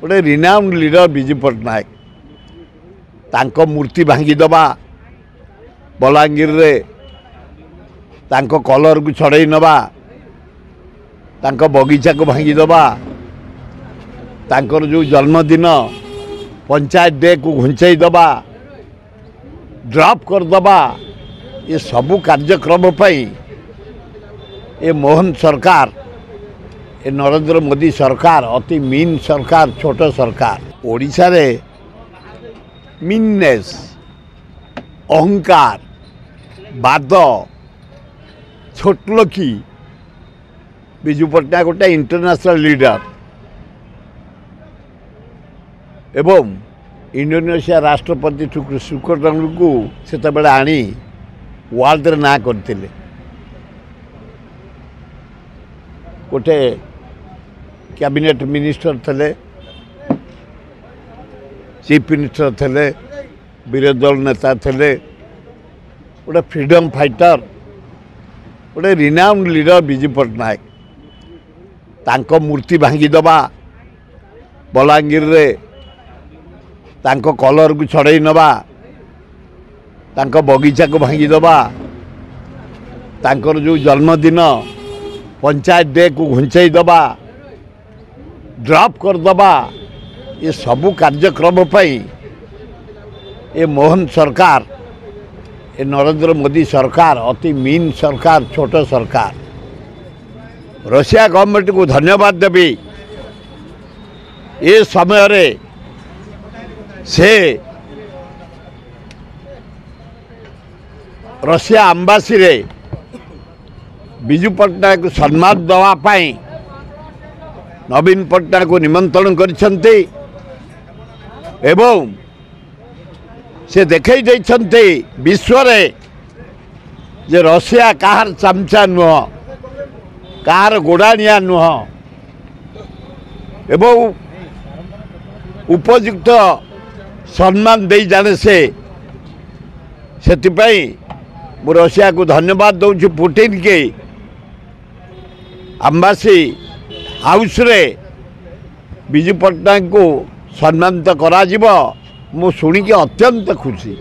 गोटे renowned leader Biju Patnaik तांको मूर्ति भांगीदबा बलांगीर रे तांको कलर को छड़ई नवा तांको बगीचा को भांगीदबा तांकर जो जन्मदिन पंचायत डे को घुंचाई दबा ड्रॉप करदबा ये सबू कार्यक्रम पाई ये मोहन सरकार ये नरेंद्र मोदी सरकार अति मीन सरकार छोट सरकार ओडिशा रे मीननेस अहंकार बाद छोटलखी विजु पट्टनायक गोटे इंटरनेशनल लीडर एवं इंडोनेशिया राष्ट्रपति सुकर्णो को से आनी वर्ल्ड ना करते गोटे कैबिनेट मिनिस्टर थे चीफ मिनिस्टर थे विरोधी दल नेता थे गोटे फ्रीडम फाइटर गोटे रिनाउंड लीडर विजु पट्टनायक तांको मूर्ति भांगीदबा बलांगीर रे तांको कलर को छड़ई नवा तांको बगीचा को भांगीदबा तांकर जो जन्मदिन पंचायत डे को घुंचाई दबा ड्रॉप करदबा ये सबू कार्यक्रम पाई ये मोहन सरकार ये नरेंद्र मोदी सरकार अति मीन सरकार छोट सरकार रशिया गवर्नमेंट को धन्यवाद देवी ये समय रे से रशिया एम्बासी रे विजु पट्टनायक को सम्मान देवाई नवीन पट्टनायक को निमंत्रण करिसेंती एवं से देखई देइछंती विश्व रे जे रशिया कहार चमचा नुह कहार गोड़ाणिया नुह एवं उपयुक्त सम्मान दे जाने से मु रशिया को धन्यवाद दूँ पुटिन के एम्बासी हाउस रे विजु पट्टनायक को सम्मानित करा मु शुणी अत्यंत खुशी।